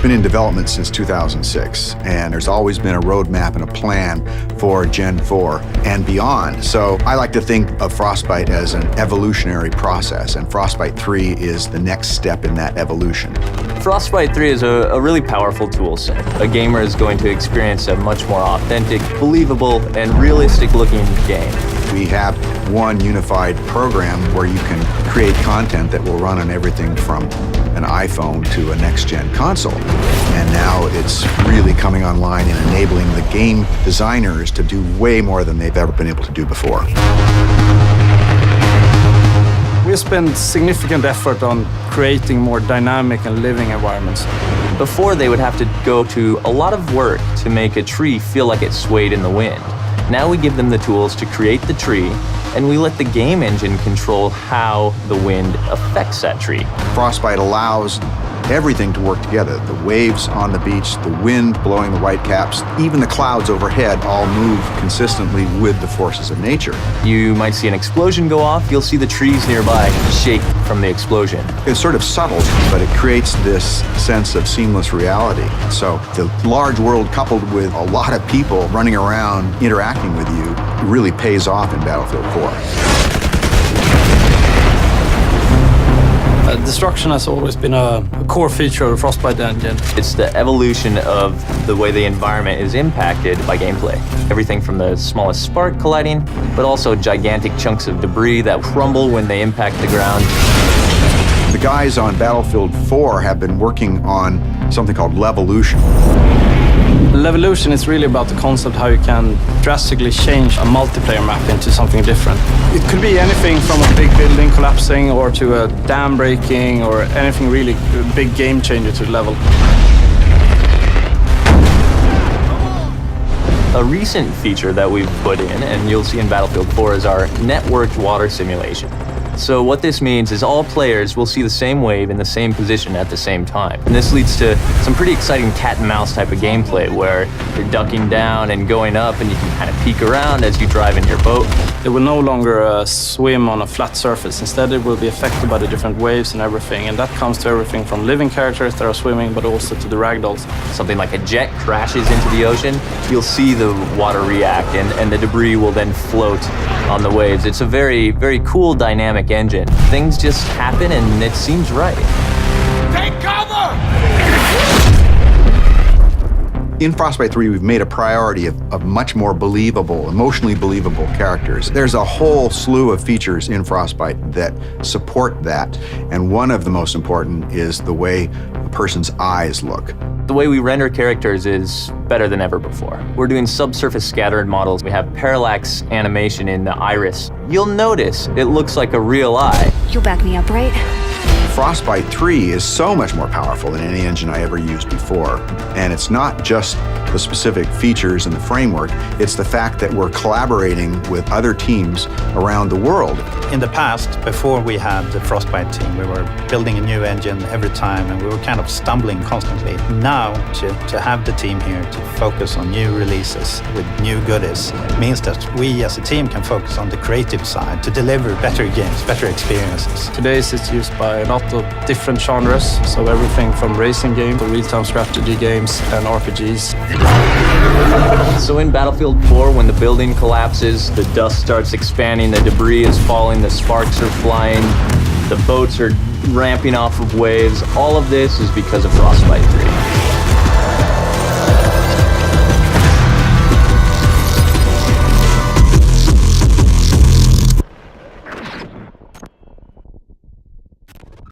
been in development since 2006, and there's always been a roadmap and a plan for Gen 4 and beyond. So I like to think of Frostbite as an evolutionary process, and Frostbite 3 is the next step in that evolution. Frostbite 3 is a really powerful tool set. A gamer is going to experience a much more authentic, believable, and realistic-looking game. We have one unified program where you can create content that will run on everything from an iPhone to a next-gen console. And now it's really coming online and enabling the game designers to do way more than they've ever been able to do before. We spend significant effort on creating more dynamic and living environments. Before, they would have to go to a lot of work to make a tree feel like it swayed in the wind. Now we give them the tools to create the tree, and we let the game engine control how the wind affects that tree. Frostbite allows everything to work together. The waves on the beach, the wind blowing the whitecaps, even the clouds overhead all move consistently with the forces of nature. You might see an explosion go off, you'll see the trees nearby shake from the explosion. It's sort of subtle, but it creates this sense of seamless reality. So the large world coupled with a lot of people running around interacting with you really pays off in Battlefield 4. Destruction has always been a core feature of the Frostbite engine. It's the evolution of the way the environment is impacted by gameplay. Everything from the smallest spark colliding, but also gigantic chunks of debris that crumble when they impact the ground. The guys on Battlefield 4 have been working on something called Levolution. Levolution is really about the concept how you can drastically change a multiplayer map into something different. It could be anything from a big building collapsing or to a dam breaking or anything really big game changer to the level. A recent feature that we've put in, and you'll see in Battlefield 4, is our networked water simulation. So what this means is all players will see the same wave in the same position at the same time. And this leads to some pretty exciting cat and mouse type of gameplay where you're ducking down and going up and you can kind of peek around as you drive in your boat. It will no longer swim on a flat surface. Instead, it will be affected by the different waves and everything. And that comes to everything from living characters that are swimming, but also to the ragdolls. Something like a jet crashes into the ocean, you'll see the water react and the debris will then float on the waves. It's a very, very cool dynamic engine. Things just happen and it seems right. Take cover! In Frostbite 3, we've made a priority of much more believable, emotionally believable characters. There's a whole slew of features in Frostbite that support that, and one of the most important is the way a person's eyes look. The way we render characters is better than ever before. We're doing subsurface scattered models. We have parallax animation in the iris. You'll notice it looks like a real eye. You'll back me up, right? Frostbite 3 is so much more powerful than any engine I ever used before. And it's not just the specific features and the framework, it's the fact that we're collaborating with other teams around the world. In the past, before we had the Frostbite team, we were building a new engine every time and we were kind of stumbling constantly. Now, to have the team here to focus on new releases with new goodies means that we as a team can focus on the creative side to deliver better games, better experiences. Today it's used by a lot of different genres, so everything from racing games to real-time strategy games and RPGs. So in Battlefield 4, when the building collapses, the dust starts expanding, the debris is falling, the sparks are flying, the boats are ramping off of waves, all of this is because of Frostbite 3.